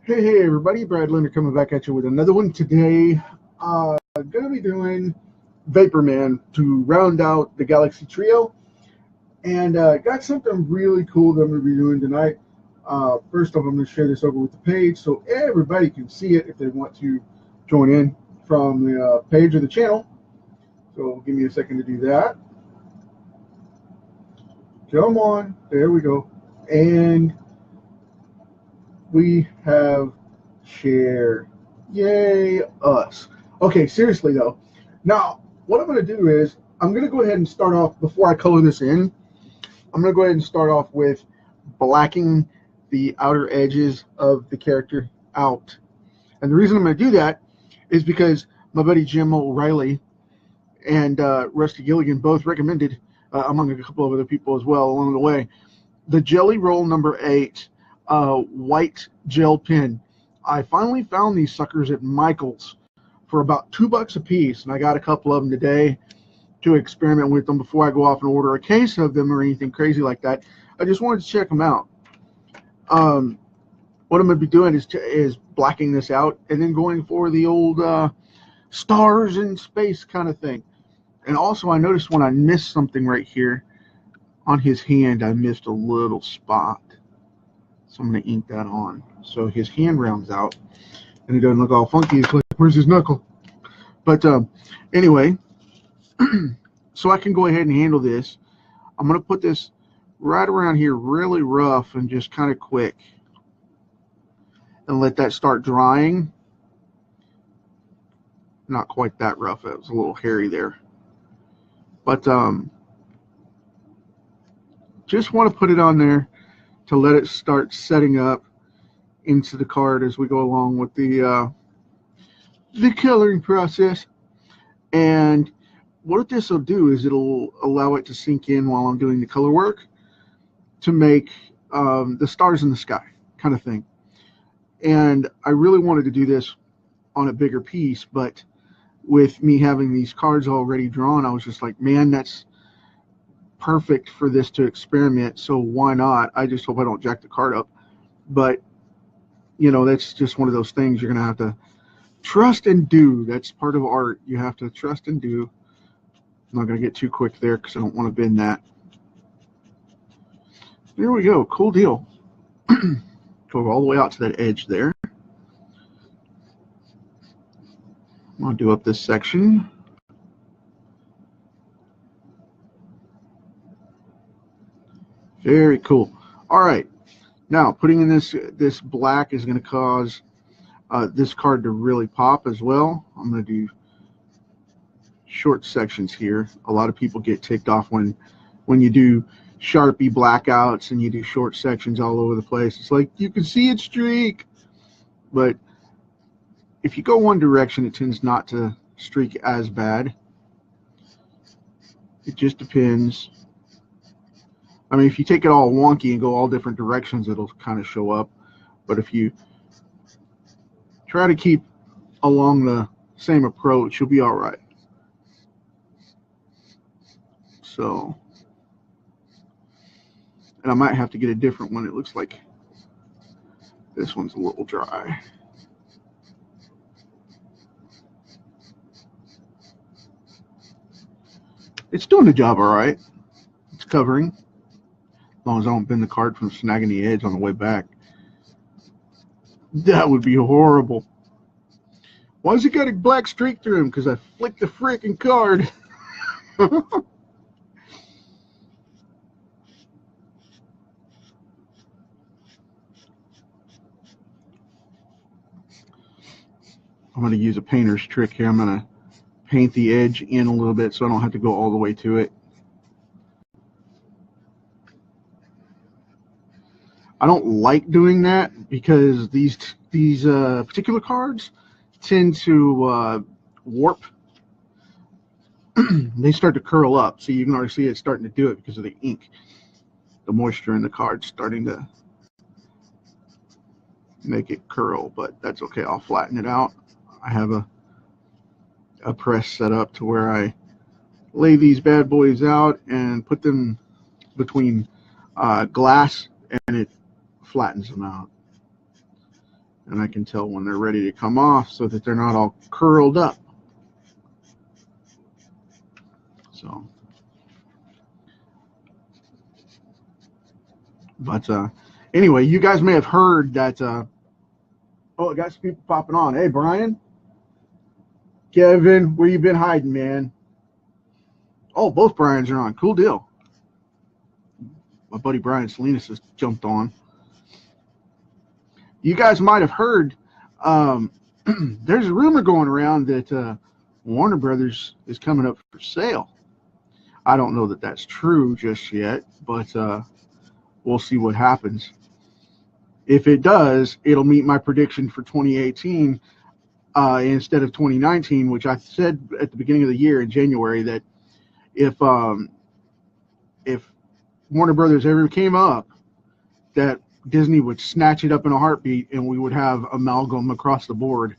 Hey everybody, Brad Linder coming back at you with another one today. Gonna be doing VaporMan to round out the Galaxy Trio, and got something really cool that I'm gonna be doing tonight. First off, I'm gonna share this over with the page so everybody can see it if they want to join in from the page of the channel. So give me a second to do that. Come on, there we go, and we have share. Yay us. Okay, seriously though, now what I'm going to do is I'm going to go ahead and start off, before I color this in, I'm going to go ahead and start off with blacking the outer edges of the character out. And the reason I'm going to do that is because my buddy Jim O'Reilly and Rusty Gilligan both recommended, among a couple of other people as well along the way, the Jelly Roll number 8 white gel pen. I finally found these suckers at Michael's for about $2 a piece, and I got a couple of them today to experiment with them before I go off and order a case of them or anything crazy like that. I just wanted to check them out. What I'm going to be doing is blacking this out and then going for the old stars in space kind of thing. And also I noticed when I missed something right here on his hand, I missed a little spot. So I'm going to ink that on so his hand rounds out and it doesn't look all funky. It's like, where's his knuckle? But anyway, so I can go ahead and handle this. I'm going to put this right around here really rough and just kind of quick and let that start drying. Not quite that rough. It was a little hairy there. But just want to put it on there to let it start setting up into the card as we go along with the coloring process. And what this will do is it'll allow it to sink in while I'm doing the color work to make the stars in the sky kind of thing. And I really wanted to do this on a bigger piece, but with me having these cards already drawn, I was just like, man, that's perfect for this to experiment, so why not? I just hope I don't jack the card up. But you know, that's just one of those things you're gonna have to trust and do. That's part of art. You have to trust and do. I'm not gonna get too quick there because I don't want to bend that. There we go. Cool deal. Go all the way out to that edge there. I'm gonna do up this section. Very cool. All right, now putting in this black is going to cause this card to really pop as well. I'm going to do short sections here. A lot of people get ticked off when you do Sharpie blackouts and you do short sections all over the place. It's like you can see it streak, but if you go one direction, it tends not to streak as bad. It just depends. I mean, if you take it all wonky and go all different directions, it'll kind of show up. But if you try to keep along the same approach, you'll be all right. So, and I might have to get a different one. It looks like this one's a little dry. It's doing the job all right. It's covering. As long as I don't bend the card from snagging the edge on the way back. That would be horrible. Why has it got a black streak through him? Because I flicked the freaking card. I'm going to use a painter's trick here. I'm going to paint the edge in a little bit so I don't have to go all the way to it. I don't like doing that because these particular cards tend to warp. They start to curl up, so you can already see it starting to do it because of the ink. The moisture in the card starting to make it curl, but that's okay. I'll flatten it out. I have a press set up to where I lay these bad boys out and put them between glass, and it flattens them out. and I can tell when they're ready to come off so that they're not all curled up. So, but anyway, you guys may have heard that. Oh, I got some people popping on. Hey, Brian, Kevin, where you been hiding, man? Oh, both Brians are on. Cool deal. My buddy Brian Salinas has jumped on. You guys might have heard. There's a rumor going around that Warner Brothers is coming up for sale. I don't know that that's true just yet, but we'll see what happens. If it does, it'll meet my prediction for 2018 instead of 2019, which I said at the beginning of the year in January that if Warner Brothers ever came up, that Disney would snatch it up in a heartbeat, and we would have amalgam across the board,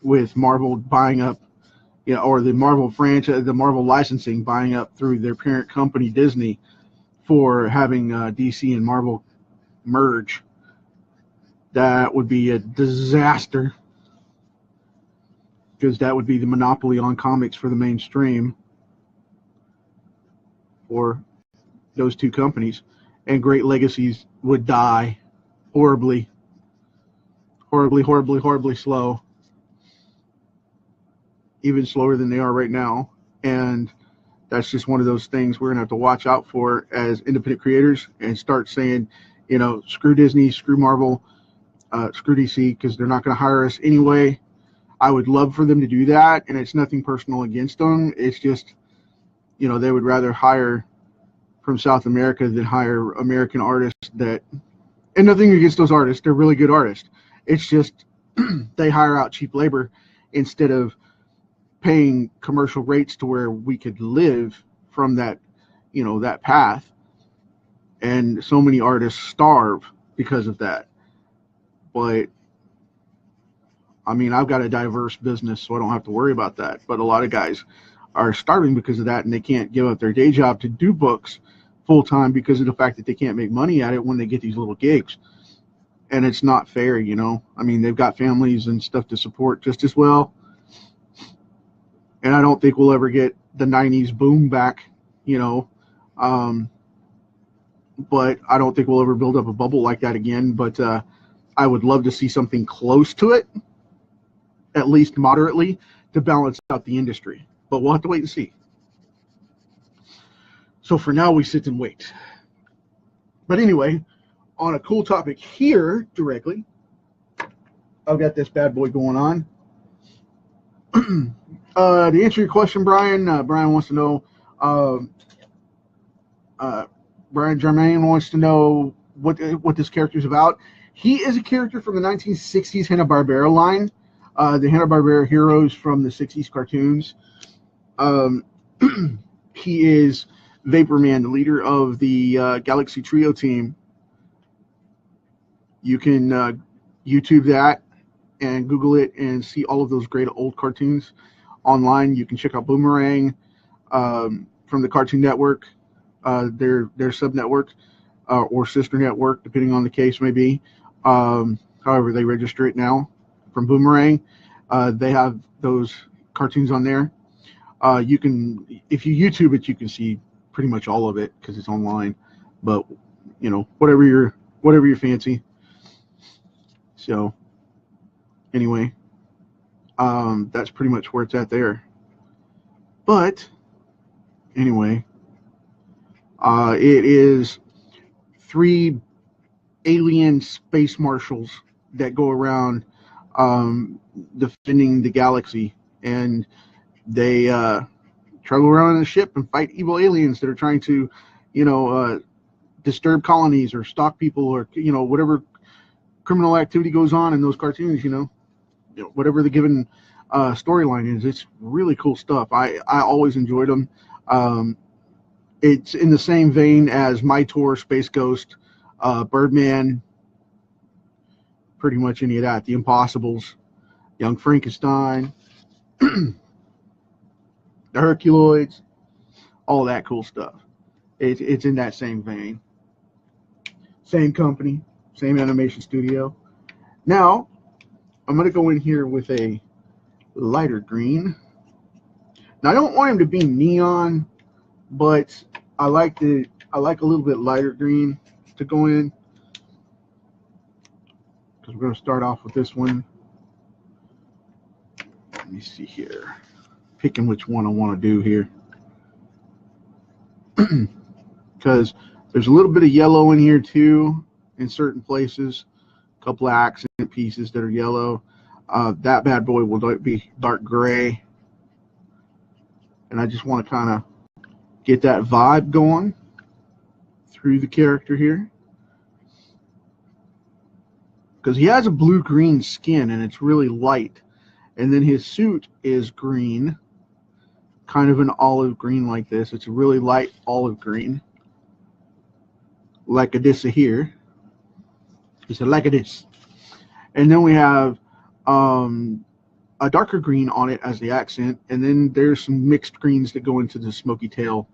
with Marvel buying up, or the Marvel franchise, the Marvel licensing buying up through their parent company Disney for having DC and Marvel merge. That would be a disaster, because that would be the monopoly on comics for the mainstream for those two companies, and great legacies would die horribly slow, even slower than they are right now. And that's just one of those things we're gonna have to watch out for as independent creators, and start saying, screw Disney, screw Marvel, screw DC, because they're not going to hire us anyway. I would love for them to do that, and it's nothing personal against them. It's just, they would rather hire from South America than hire American artists and nothing against those artists. They're really good artists. It's just they hire out cheap labor instead of paying commercial rates to where we could live from that, that path. And so many artists starve because of that. But I mean, I've got a diverse business, so I don't have to worry about that. But a lot of guys are starving because of that, and they can't give up their day job to do books full time because of the fact that they can't make money at it when they get these little gigs. And it's not fair, I mean, they've got families and stuff to support just as well. And I don't think we'll ever get the 90s boom back, but I don't think we'll ever build up a bubble like that again. But I would love to see something close to it, at least moderately, to balance out the industry. But we'll have to wait and see. So for now, we sit and wait. But anyway, on a cool topic here directly, I've got this bad boy going on. To answer your question, Brian, Brian wants to know, Brian Germain wants to know what this character is about. He is a character from the 1960s Hanna-Barbera line, the Hanna-Barbera heroes from the 60s cartoons. He is VaporMan, the leader of the Galaxy Trio team. You can YouTube that and Google it and see all of those great old cartoons online. You can check out Boomerang from the Cartoon Network, their sub-network or sister network, depending on the case may be. However they register it now from Boomerang. They have those cartoons on there. You can, if you YouTube it, you can see pretty much all of it because it's online. But whatever your fancy. So anyway, that's pretty much where it's at there. But anyway, it is 3 alien space marshals that go around defending the galaxy, and they travel around in a ship and fight evil aliens that are trying to, disturb colonies or stalk people, or whatever criminal activity goes on in those cartoons. Whatever the given storyline is. It's really cool stuff. I always enjoyed them. It's in the same vein as My Tour, Space Ghost, Birdman, pretty much any of that. The Impossibles, Young Frankenstein, the Herculoids, all that cool stuff. It's in that same vein. Same company, same animation studio. Now, I'm going to go in here with a lighter green. Now, I don't want him to be neon, but I like a little bit lighter green to go in, because we're going to start off with this one. Let me see here. Picking which one I want to do here. Because there's a little bit of yellow in here too in certain places. A couple of accent pieces that are yellow. That bad boy will be dark gray. And I just want to kind of get that vibe going through the character here. Because he has a blue-green skin and it's really light. And then his suit is green. Kind of an olive green like this. It's a really light olive green. Like a this here. It's a like a this. And then we have a darker green on it as the accent. And then there's some mixed greens that go into the smoky tail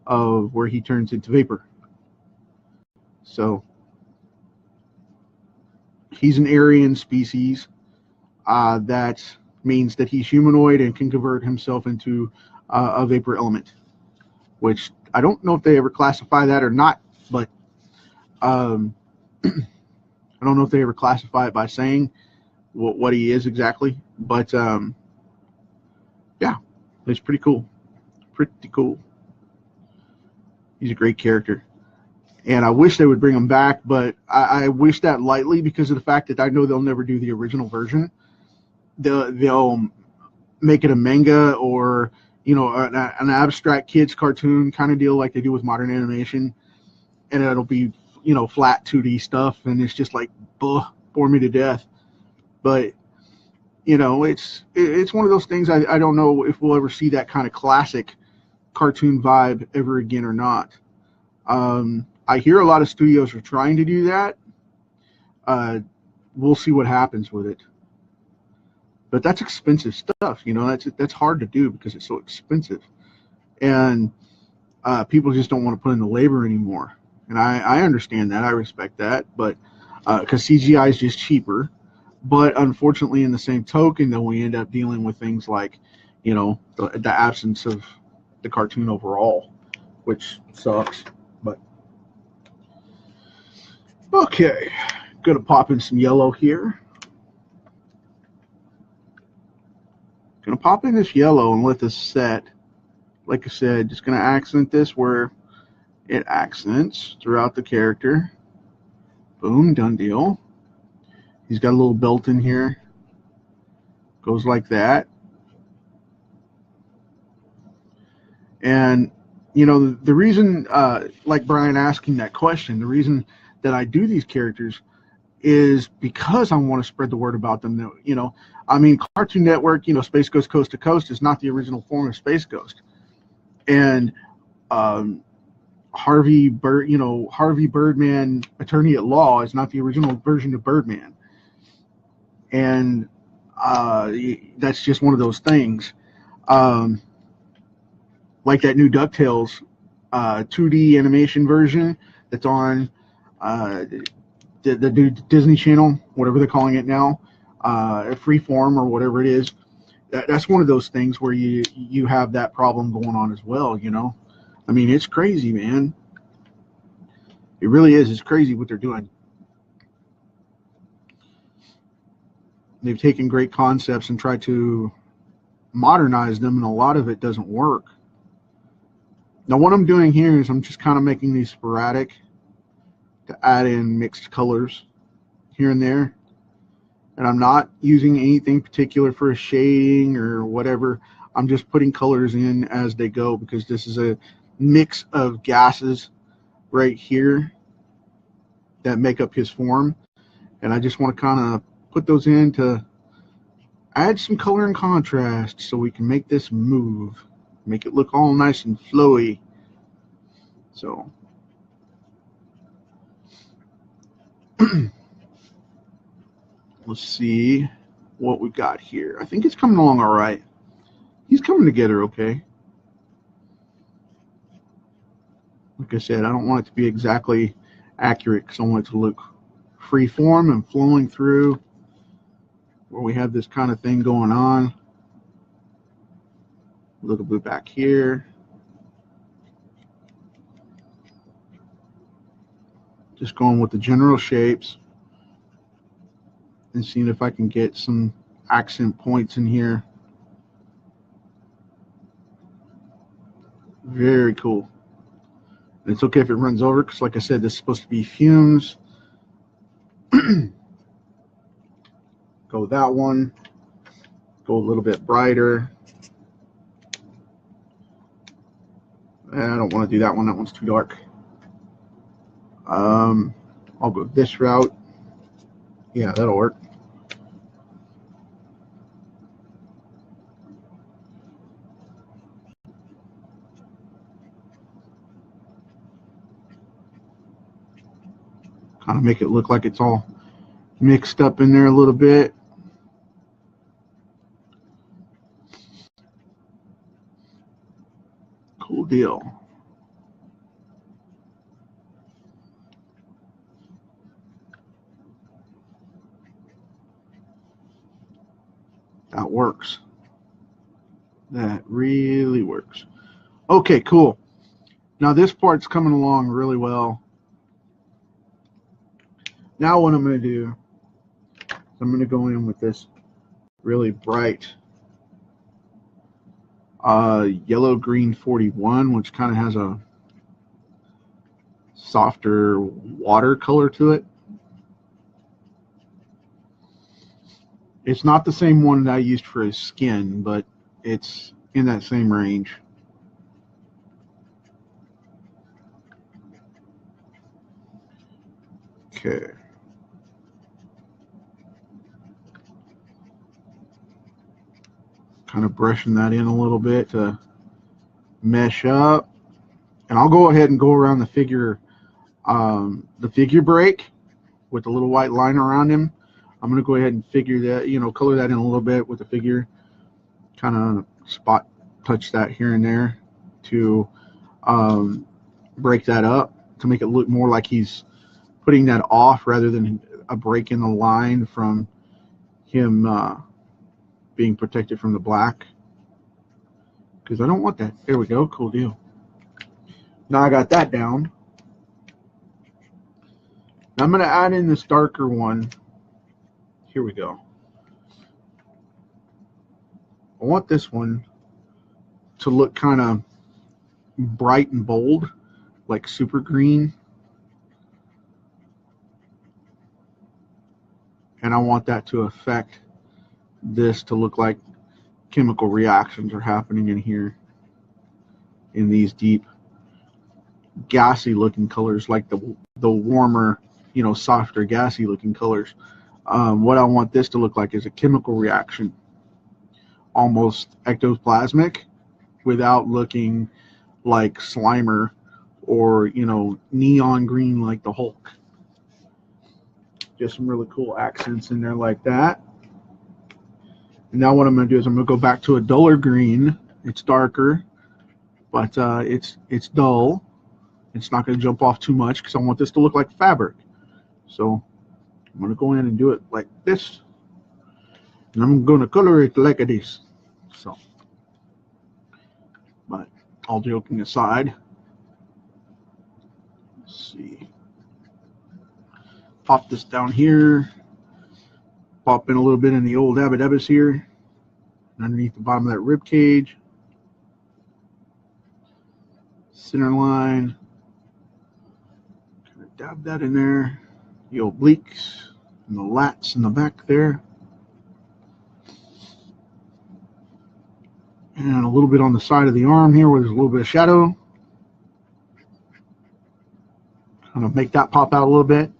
of where he turns into vapor. So he's an Aryan species. That means that he's humanoid and can convert himself into a vapor element, which I don't know if they ever classify that or not, but I don't know if they ever classify it by saying what he is exactly, but yeah, it's pretty cool. Pretty cool. He's a great character. And I wish they would bring him back, but I wish that lightly because of the fact that I know they'll never do the original version. They'll make it a manga or, you know, an abstract kids cartoon kind of deal like they do with modern animation, and it'll be, you know, flat 2D stuff, and it's just like, bore me to death. But, you know, it's one of those things. I don't know if we'll ever see that kind of classic cartoon vibe ever again or not. I hear a lot of studios are trying to do that. We'll see what happens with it. But that's expensive stuff, you know. That's hard to do because it's so expensive, and people just don't want to put in the labor anymore. And I understand that, I respect that, but because CGI is just cheaper. But unfortunately, in the same token, then we end up dealing with things like, you know, the absence of the cartoon overall, which sucks. But okay, gonna pop in some yellow here. Gonna pop in this yellow and let this set. Like I said, just gonna accent this where it accents throughout the character. Boom, done deal. He's got a little belt in here. Goes like that. And, you know, the reason, like Brian asking that question, the reason that I do these characters is because I want to spread the word about them. You know, I mean, Cartoon Network, you know, Space Ghost Coast to Coast is not the original form of Space Ghost. And Harvey Birdman, Attorney at Law, is not the original version of Birdman. And that's just one of those things. Like that new DuckTales 2D animation version that's on the Disney Channel, whatever they're calling it now, Freeform or whatever it is. That's one of those things where you have that problem going on as well, you know. I mean, it's crazy, man. It really is. It's crazy what they're doing. They've taken great concepts and tried to modernize them, and a lot of it doesn't work. Now, what I'm doing here is I'm just kind of making these sporadic to add in mixed colors here and there. And I'm not using anything particular for a shading or whatever. I'm just putting colors in as they go because this is a mix of gases right here that make up his form. And I just want to kind of put those in to add some color and contrast so we can make this move. Make it look all nice and flowy. So let's see what we got here. I think it's coming along all right. He's coming together okay. Like I said, I don't want it to be exactly accurate because I want it to look free form and flowing through, where we have this kind of thing going on. A little bit back here. Just going with the general shapes and seeing if I can get some accent points in here. Very cool. And it's okay if it runs over, because like I said, this is supposed to be fumes. Go that one. Go a little bit brighter. I don't want to do that one. That one's too dark. I'll go this route. Yeah, that'll work. Kind of make it look like it's all mixed up in there a little bit. Cool deal. That works. That really works. Okay, cool. Now this part's coming along really well. Now what I'm going to do is I'm going to go in with this really bright yellow green 41, which kind of has a softer watercolor to it. It's not the same one that I used for his skin, but it's in that same range. Okay. Kind of brushing that in a little bit to mesh up. And I'll go ahead and go around the figure break with the little white line around him. I'm going to go ahead and figure that, color that in a little bit with the figure. Kind of spot touch that here and there to break that up, to make it look more like he's putting that off rather than a break in the line from him being protected from the black. Because I don't want that. There we go. Cool deal. Now I got that down. Now I'm going to add in this darker one. Here we go. I want this one to look kind of bright and bold, like super green. And I want that to affect this to look like chemical reactions are happening in here, in these deep gassy looking colors, like the warmer, softer gassy looking colors. What I want this to look like is a chemical reaction, almost ectoplasmic, without looking like Slimer or neon green like the Hulk. Just some really cool accents in there like that. And now what I'm going to do is I'm going to go back to a duller green. It's darker, but it's dull. It's not going to jump off too much because I want this to look like fabric. So I'm going to go in and do it like this. And I'm going to color it like this. So, but all joking aside, let's see. Pop this down here. Pop in a little bit in the old abadabas here, underneath the bottom of that rib cage. Center line. Kind of dab that in there. The obliques and the lats in the back there. And a little bit on the side of the arm here where there's a little bit of shadow. Kind of make that pop out a little bit.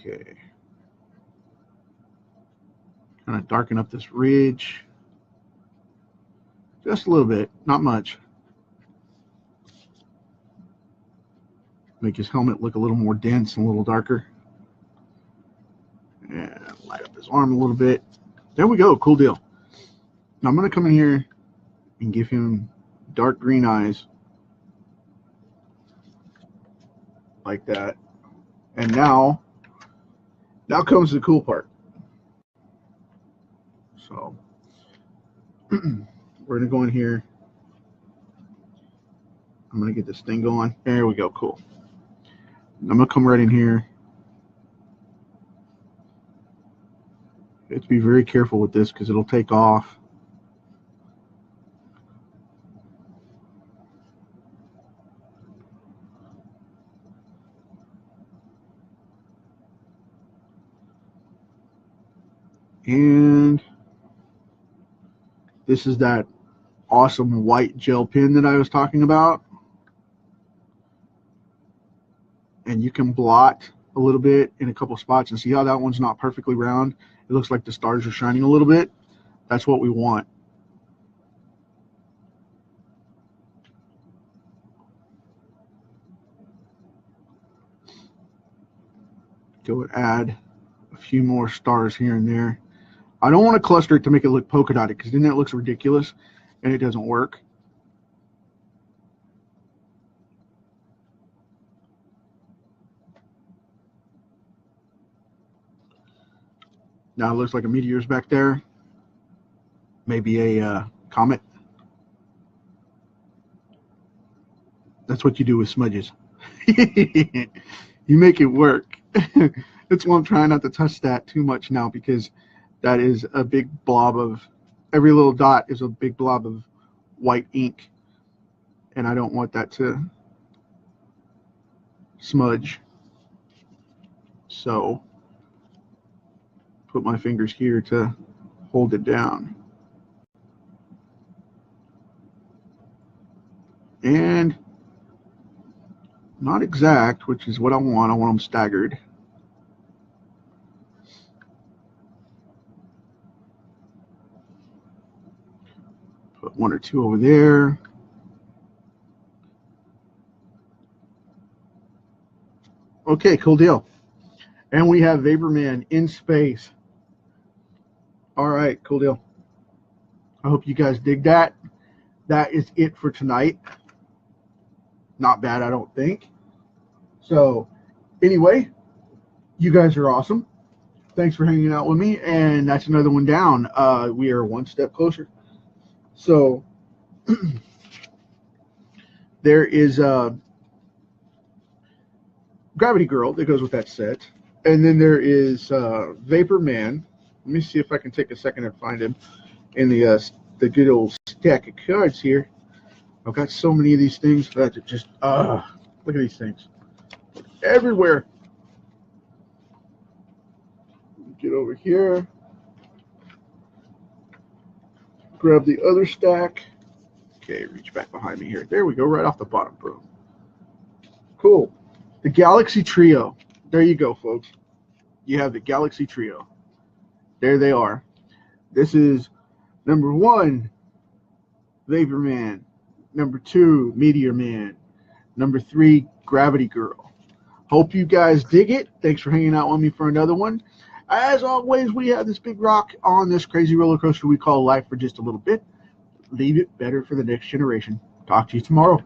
Okay. Kind of darken up this ridge. Just a little bit, not much. Make his helmet look a little more dense and a little darker. And light up his arm a little bit. There we go, cool deal. Now I'm going to come in here and give him dark green eyes. like that. And now comes the cool part. So we're gonna go in here. I'm gonna get this thing going. There we go. Cool. I'm gonna come right in here. You have to be very careful with this because it'll take off. And this is that awesome white gel pen that I was talking about. And you can blot a little bit in a couple spots and see how that one's not perfectly round. It looks like the stars are shining a little bit. That's what we want. Go and add a few more stars here and there. I don't want to cluster it to make it look polka dotted because then it looks ridiculous and it doesn't work. Now it looks like a meteor's back there. Maybe a comet. That's what you do with smudges. You make it work. That's why I'm trying not to touch that too much now, because that is a big blob of, every little dot is a big blob of white ink, and I don't want that to smudge. So put my fingers here to hold it down. And not exact, which is what I want. I want them staggered. Put one or two over there. Okay, cool deal. And we have VaporMan in space. All right, cool deal. I hope you guys dig that. That is it for tonight. Not bad, I don't think. So anyway, you guys are awesome. Thanks for hanging out with me. And that's another one down. We are one step closer. So there is a Gravity Girl that goes with that set. And then there is VaporMan. Let me see if I can take a second and find him in the good old stack of cards here. I've got so many of these things that just look at these things everywhere. Get over here, grab the other stack. Okay, reach back behind me here. There we go, right off the bottom, bro. Cool. The Galaxy Trio. There you go, folks. You have the Galaxy Trio. There they are. This is number 1, VaporMan. Number 2, Meteor Man. Number 3, Gravity Girl. Hope you guys dig it. Thanks for hanging out with me for another one. As always, we have this big rock on this crazy roller coaster we call life for just a little bit. Leave it better for the next generation. Talk to you tomorrow.